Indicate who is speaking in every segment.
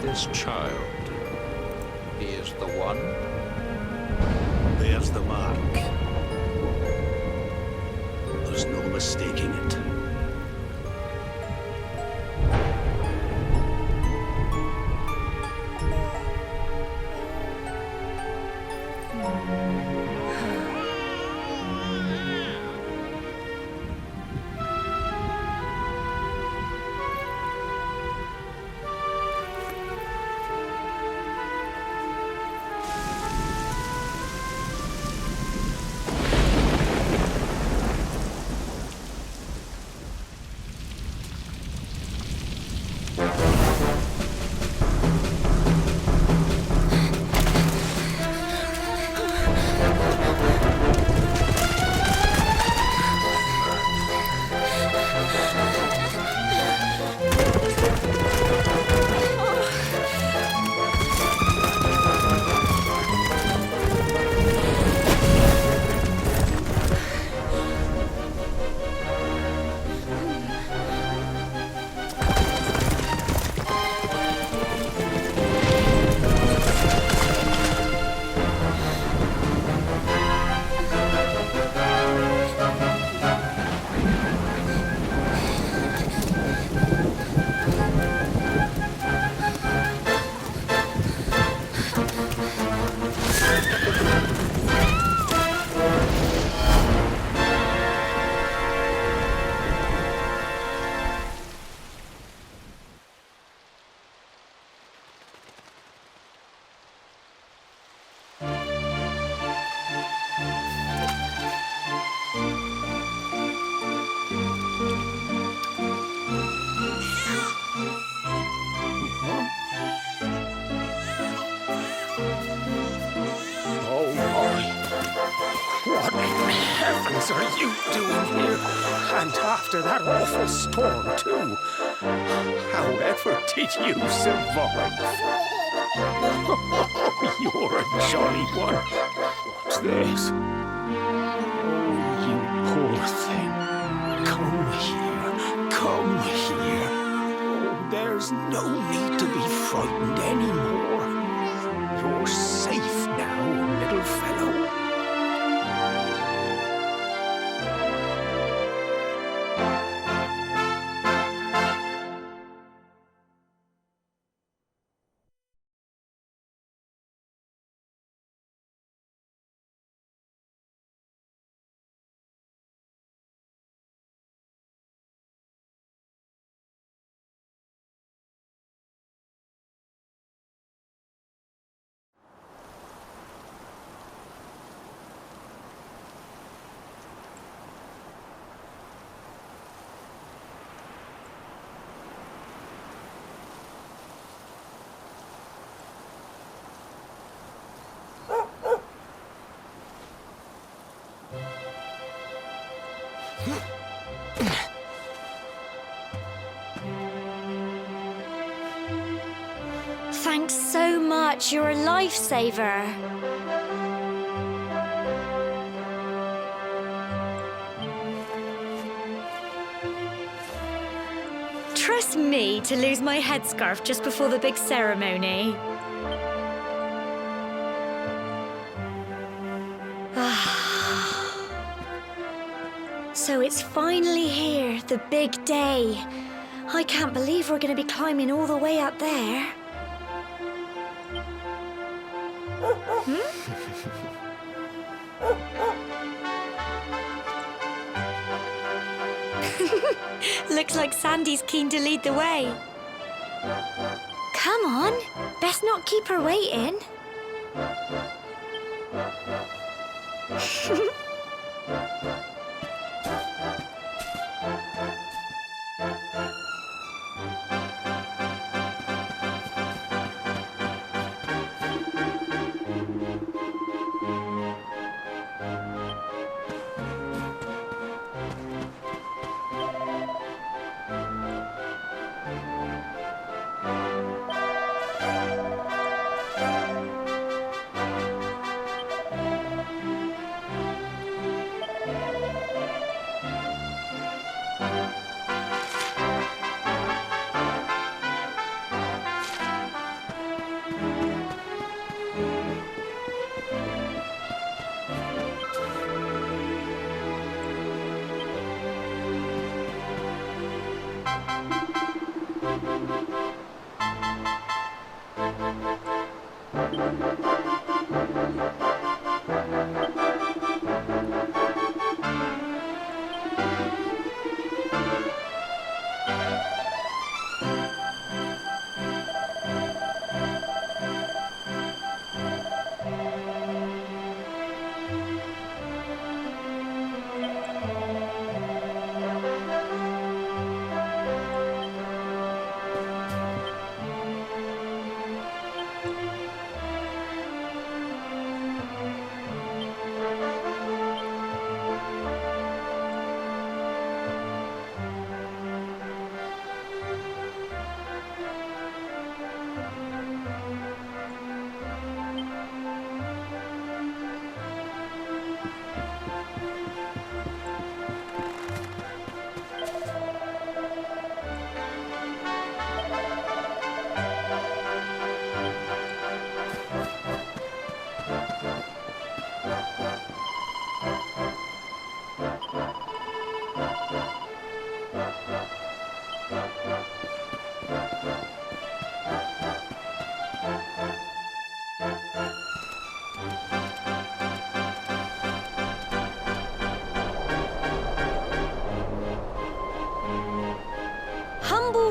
Speaker 1: This child, he is the one?
Speaker 2: There's the mark. There's no mistaking it.
Speaker 3: What in heavens are you doing here? And after that awful storm, too. However did you survive? Oh, you're a jolly one. What's this? Oh, you poor thing. Come here. Come here. Oh, there's no need to be frightened anymore. You're safe now, little fellow.
Speaker 4: Thanks so much. You're a lifesaver. Trust me to lose my headscarf just before the big ceremony. So it's finally here, the big day. I can't believe we're going to be climbing all the way up there. Looks like Sandy's keen to lead the way. Come on, best not keep her waiting.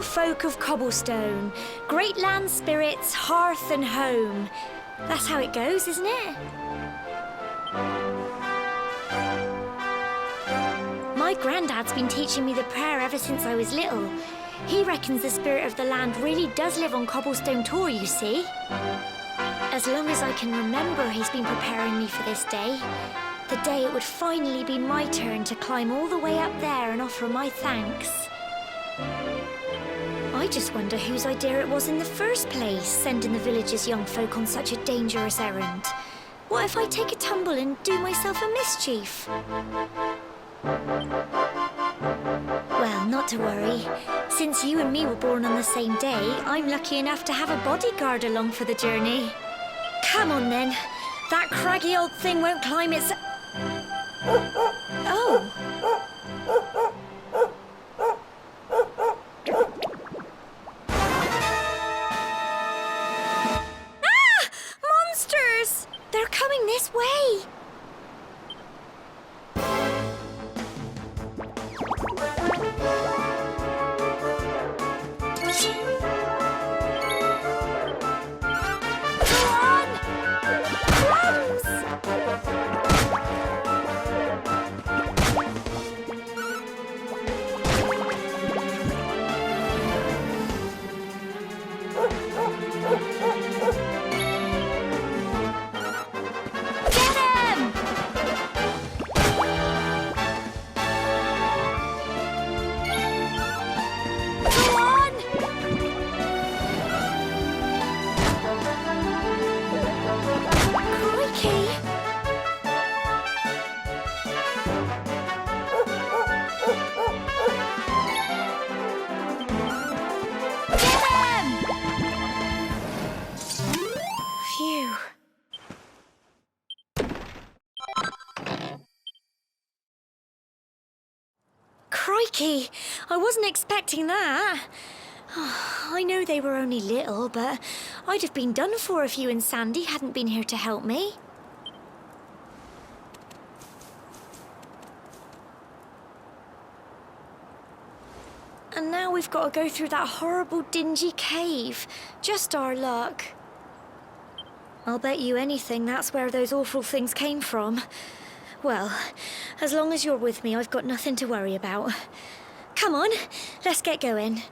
Speaker 4: Folk of cobblestone, great land spirits, hearth and home. That's how it goes, isn't it? My granddad's been teaching me the prayer ever since I was little. He reckons the spirit of the land really does live on Cobblestone Tor, you see. As long as I can remember, he's been preparing me for this day. The day it would finally be my turn to climb all the way up there and offer my thanks. I just wonder whose idea it was in the first place, sending the village's young folk on such a dangerous errand. What if I take a tumble and do myself a mischief? Well, not to worry. Since you and me were born on the same day, I'm lucky enough to have a bodyguard along for the journey. Come on, then. That craggy old thing won't climb its... Oh! They're coming this way! Run! Crumbs! Crikey! Phew. Crikey! I wasn't expecting that. I know they were only little, but I'd have been done for if you and Sandy hadn't been here to help me. And now we've got to go through that horrible, dingy cave. Just our luck. I'll bet you anything that's where those awful things came from. Well, as long as you're with me, I've got nothing to worry about. Come on, let's get going.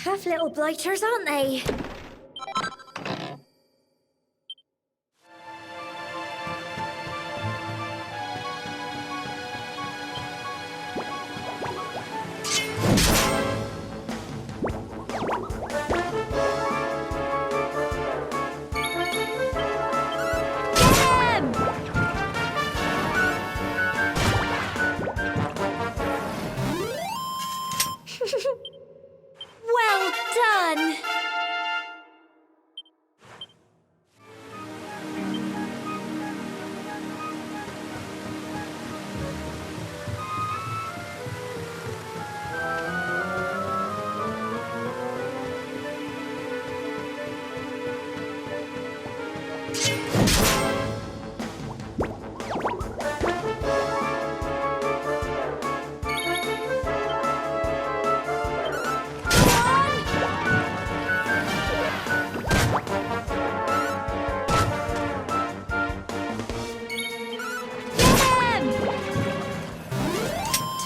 Speaker 4: Tough little blighters, aren't they? Well done!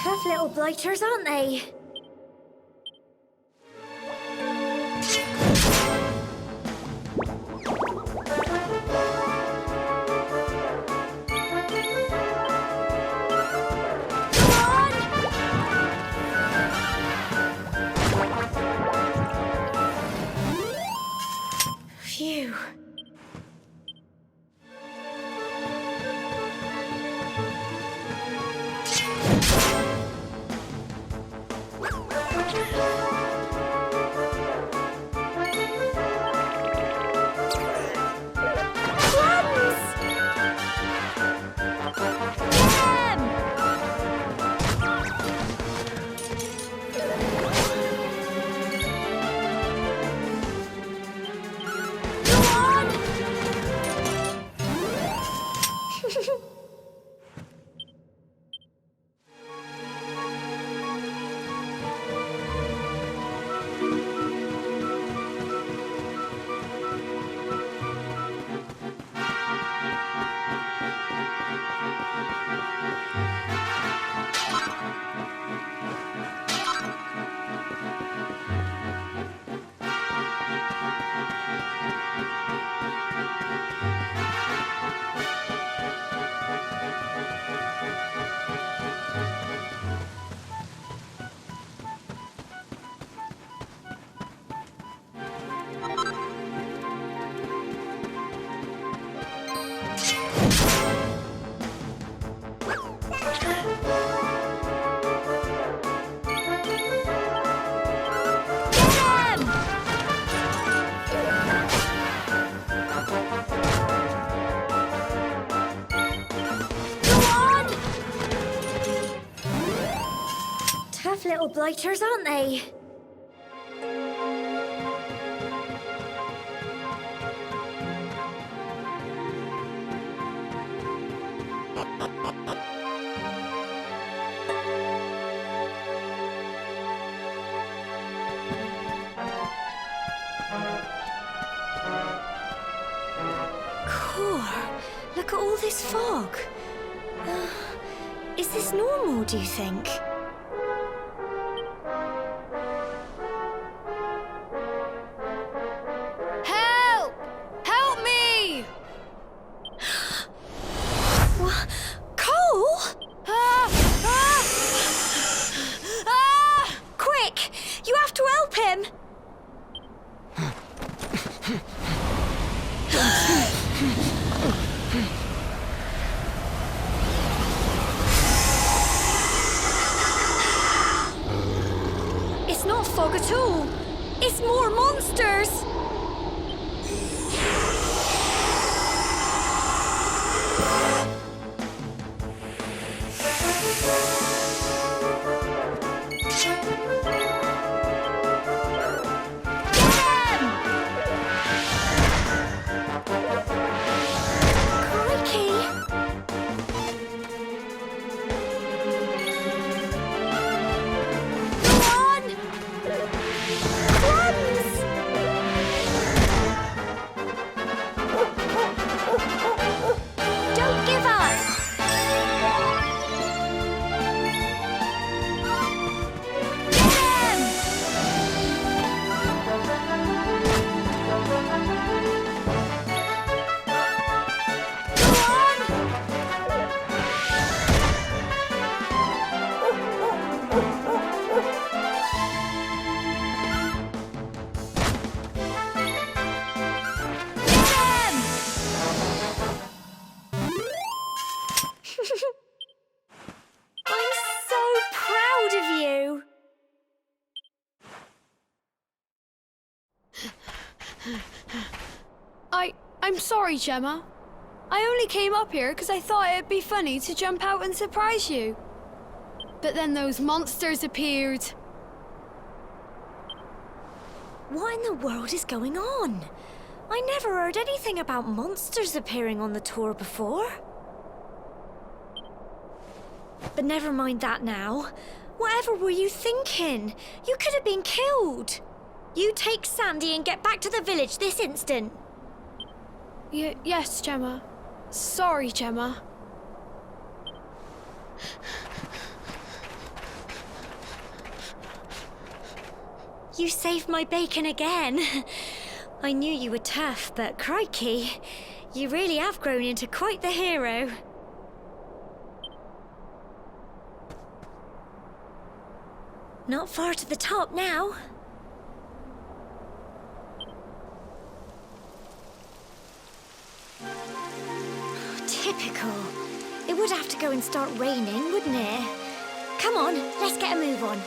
Speaker 4: Tough little blighters, aren't they? Phew. blighters, aren't they? Look at all this fog. Is this normal, do you think?
Speaker 5: Help! Help me!
Speaker 4: What? Cole? Quick! You have to help him! It's not fog at all. It's more monsters.
Speaker 5: I'm sorry, Gemma. I only came up here because I thought it'd be funny to jump out and surprise you. But then those monsters appeared.
Speaker 4: What in the world is going on? I never heard anything about monsters appearing on the tour before. But never mind that now. Whatever were you thinking? You could have been killed. You take Sandy and get back to the village this instant.
Speaker 5: Yes, Gemma. Sorry, Gemma.
Speaker 4: You saved my bacon again. I knew you were tough, but crikey, you really have grown into quite the hero. Not far to the top now. Typical. It would have to go and start raining, wouldn't it? Come on, let's get a move on.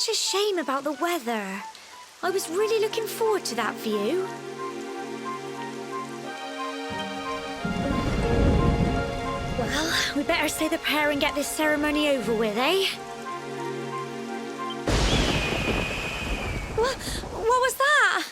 Speaker 4: such a shame about the weather. I was really looking forward to that view. Well, we better say the prayer and get this ceremony over with, eh? What was that?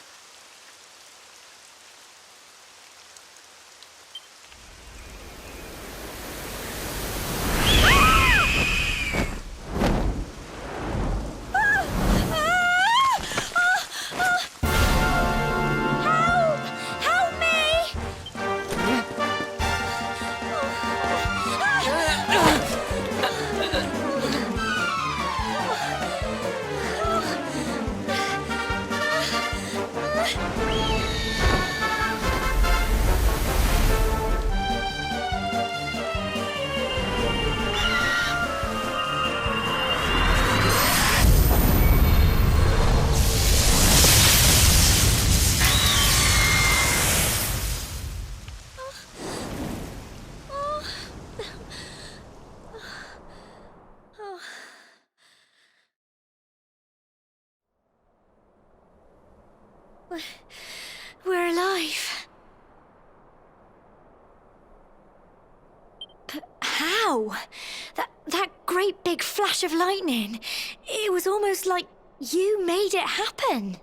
Speaker 4: We're alive. But how? That great big flash of lightning. It was almost like you made it happen.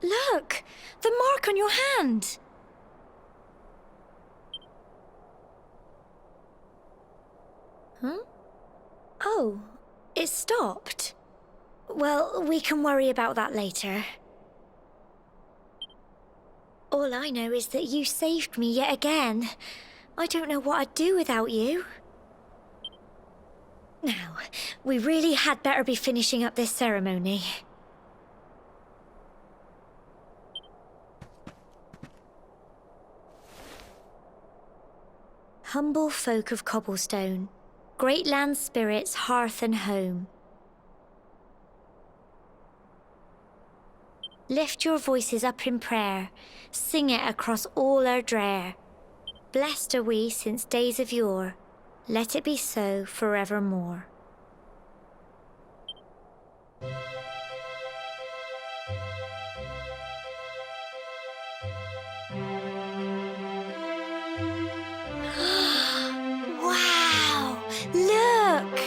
Speaker 4: Look! The mark on your hand! Huh? Oh, it stopped. Well, we can worry about that later. All I know is that you saved me yet again. I don't know what I'd do without you. Now, we really had better be finishing up this ceremony. Humble folk of cobblestone, great land spirits, hearth and home. Lift your voices up in prayer, sing it across all our drear. Blessed are we since days of yore, let it be so forevermore. Wow! Look!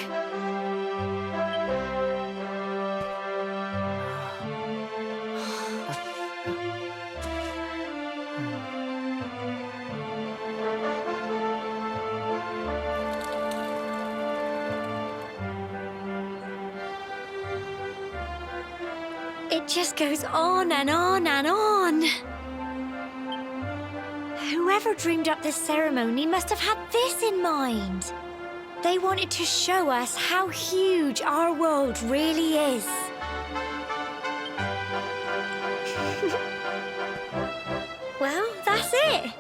Speaker 4: It just goes on and on and on. Whoever dreamed up this ceremony must have had this in mind. They wanted to show us how huge our world really is. Well, that's it.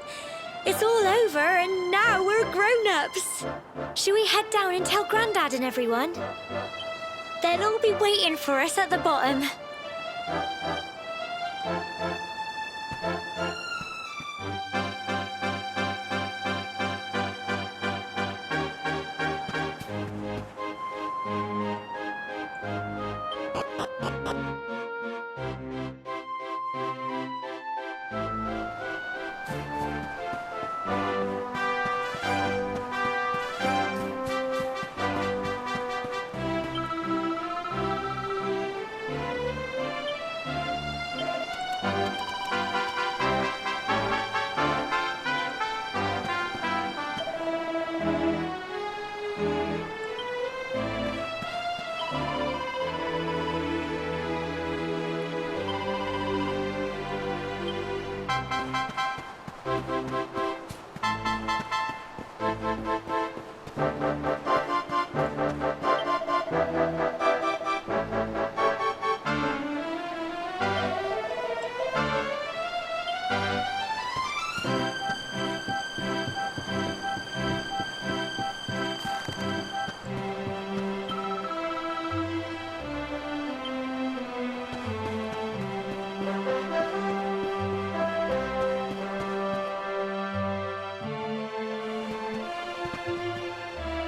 Speaker 4: It's all over and now we're grown-ups. Shall we head down and tell Grandad and everyone? They'll all be waiting for us at the bottom.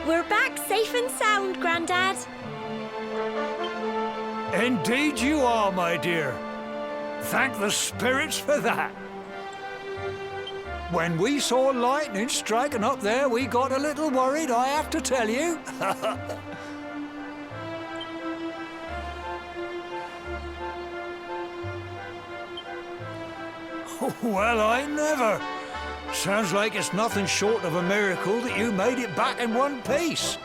Speaker 4: We're back safe and sound, Grandad.
Speaker 3: Indeed you are, my dear. Thank the spirits for that. When we saw lightning striking up there, we got a little worried, I have to tell you. Well, I never. Sounds like it's nothing short of a miracle that you made it back in one piece.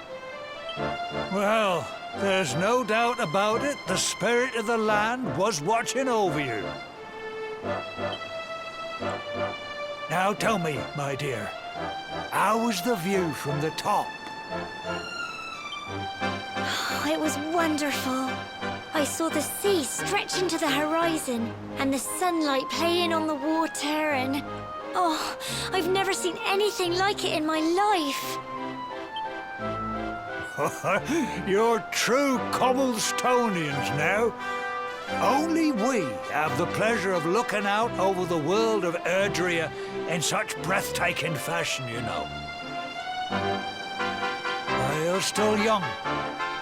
Speaker 3: Well, there's no doubt about it, the spirit of the land was watching over you. Now tell me, my dear, how was the view from the top?
Speaker 4: It was wonderful. I saw the sea stretch into the horizon and the sunlight playing on the water and... Oh, I've never seen anything like it in my life.
Speaker 3: You're true Cobblestonians now. Only we have the pleasure of looking out over the world of Erdrea in such breathtaking fashion, you know. You're still young,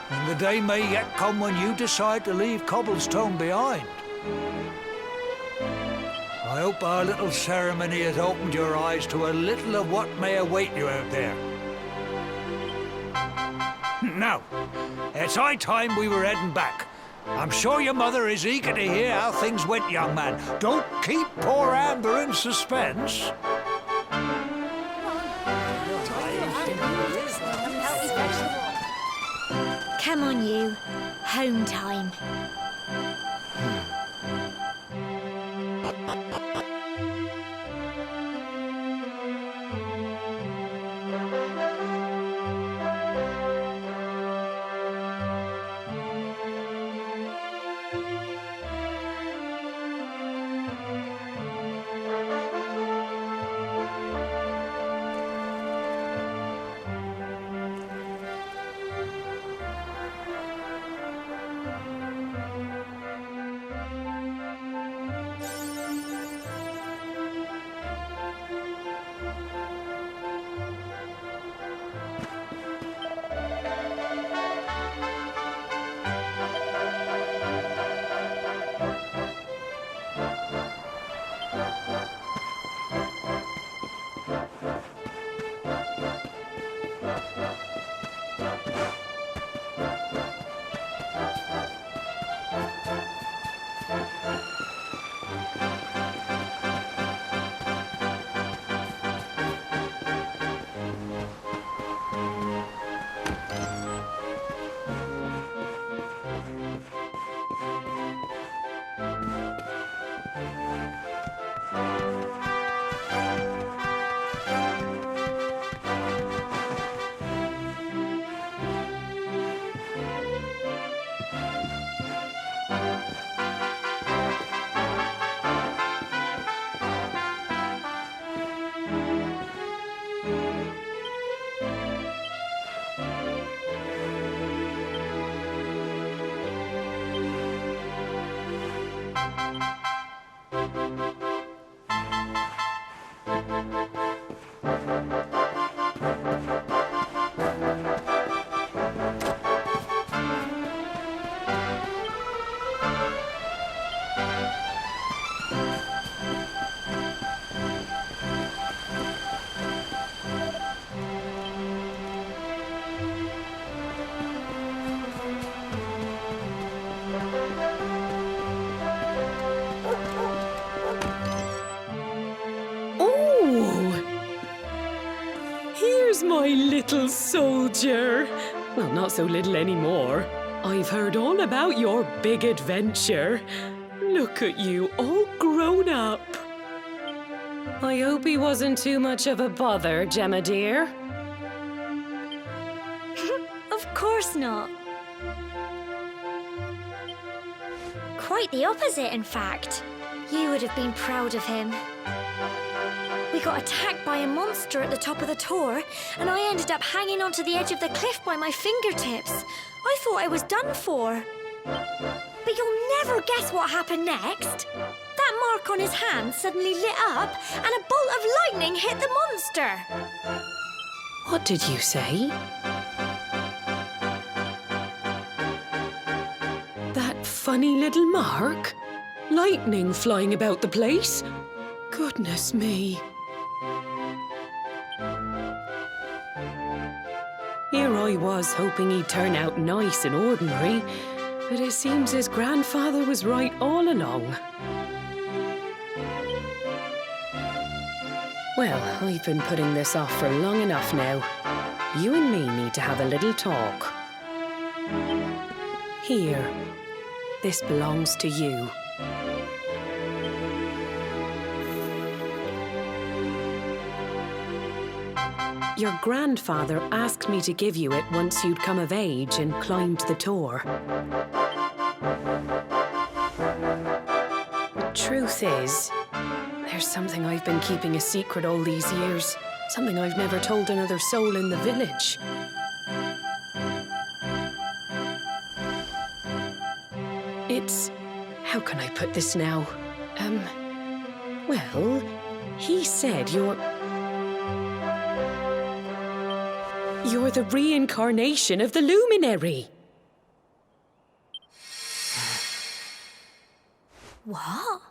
Speaker 3: and the day may yet come when you decide to leave Cobblestone behind. I hope our little ceremony has opened your eyes to a little of what may await you out there. Now, it's high time we were heading back. I'm sure your mother is eager to hear how things went, young man. Don't keep poor Amber in suspense.
Speaker 4: Come on, you. Home time.
Speaker 6: Here's my little soldier. Well, not so little anymore. I've heard all about your big adventure. Look at you, all grown up. I hope he wasn't too much of a bother, Gemma dear.
Speaker 4: Of course not. Quite the opposite, in fact. You would have been proud of him. We got attacked by a monster at the top of the tor, and I ended up hanging onto the edge of the cliff by my fingertips. I thought I was done for. But you'll never guess what happened next. That mark on his hand suddenly lit up, and a bolt of lightning hit the monster.
Speaker 6: What did you say? funny little mark? Lightning flying about the place? Goodness me. Here I was hoping he'd turn out nice and ordinary, but it seems his grandfather was right all along. Well, I've been putting this off for long enough now. You and me need to have a little talk. Here, this belongs to you. Your grandfather asked me to give you it once you'd come of age and climbed the tor. The truth is, there's something I've been keeping a secret all these years. Something I've never told another soul in the village. It's... how can I put this now? Well, he said you're the reincarnation of the luminary.
Speaker 4: What?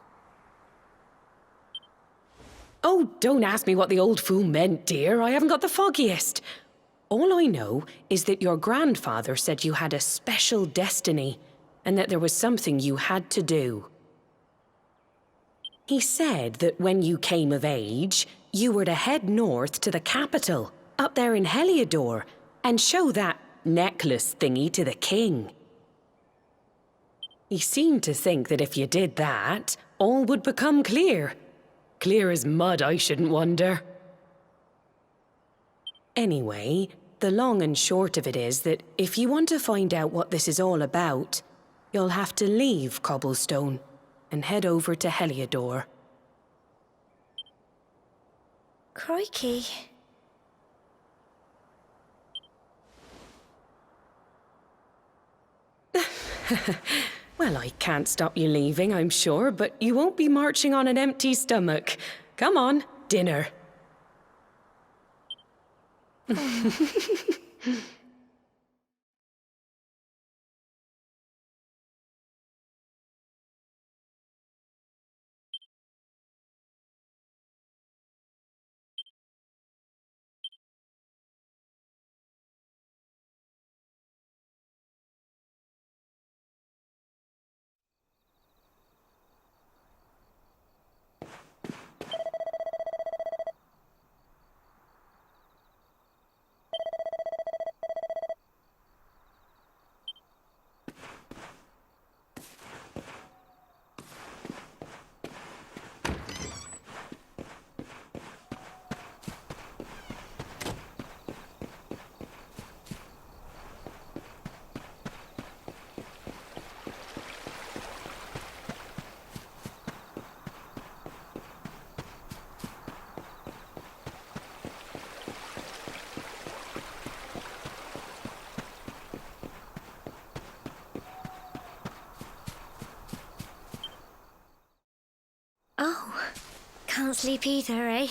Speaker 6: Oh, don't ask me what the old fool meant, dear. I haven't got the foggiest. All I know is that your grandfather said you had a special destiny and that there was something you had to do. He said that when you came of age, you were to head north to the capital, up there in Heliodor, and show that necklace thingy to the king. He seemed to think that if you did that, all would become clear. Clear as mud, I shouldn't wonder. Anyway, the long and short of it is that if you want to find out what this is all about, you'll have to leave Cobblestone and head over to Heliodor.
Speaker 4: Crikey.
Speaker 6: Well, I can't stop you leaving, I'm sure, but you won't be marching on an empty stomach. Come on, dinner.
Speaker 4: Oh, can't sleep either, eh?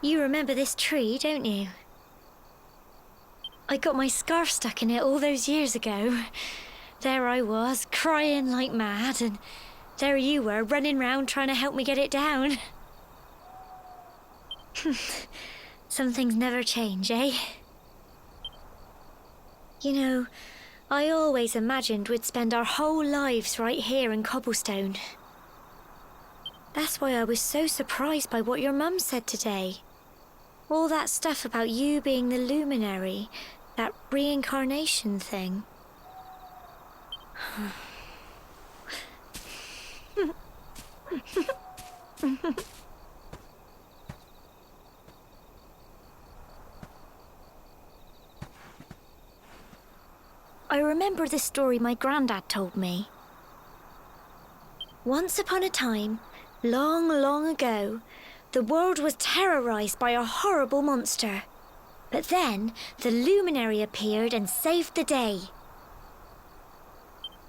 Speaker 4: You remember this tree, don't you? I got my scarf stuck in it all those years ago. There I was, crying like mad, and there you were, running round trying to help me get it down. Some things never change, eh? You know, I always imagined we'd spend our whole lives right here in Cobblestone. That's why I was so surprised by what your mum said today. All that stuff about you being the luminary, that reincarnation thing. I remember the story my granddad told me. Once upon a time, long, long ago, the world was terrorized by a horrible monster. But then, the luminary appeared and saved the day.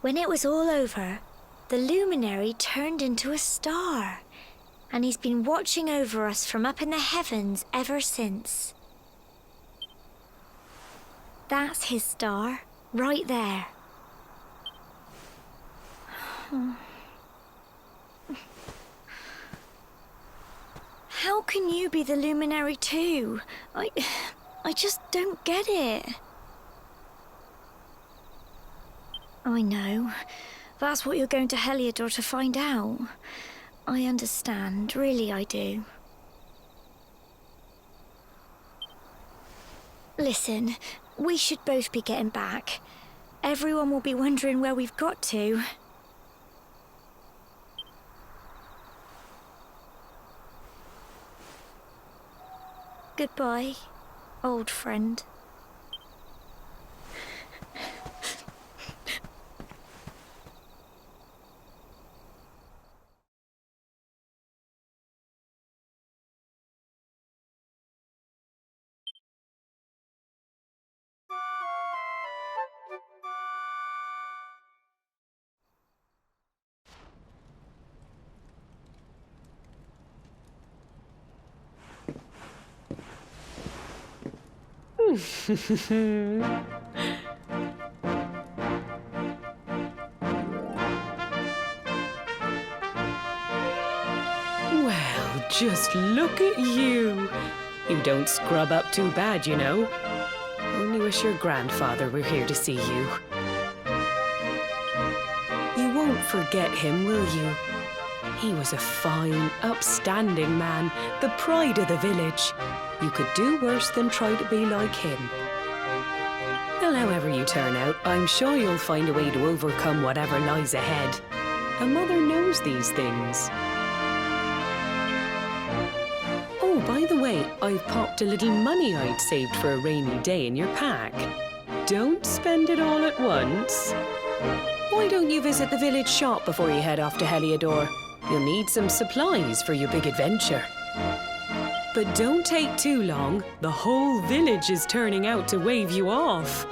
Speaker 4: When it was all over, the luminary turned into a star, and he's been watching over us from up in the heavens ever since. That's his star. Right there. How can you be the luminary too? I just don't get it. I know. That's what you're going to Heliodor to find out. I understand, really I do. Listen, we should both be getting back. Everyone will be wondering where we've got to. Goodbye, old friend.
Speaker 6: Well, just look at you. You don't scrub up too bad, you know. Only wish your grandfather were here to see you. You won't forget him, will you? He was a fine, upstanding man, the pride of the village. You could do worse than try to be like him. Well, however you turn out, I'm sure you'll find a way to overcome whatever lies ahead. A mother knows these things. Oh, by the way, I've popped a little money I'd saved for a rainy day in your pack. Don't spend it all at once. Why don't you visit the village shop before you head off to Heliodor? You'll need some supplies for your big adventure. But don't take too long. The whole village is turning out to wave you off.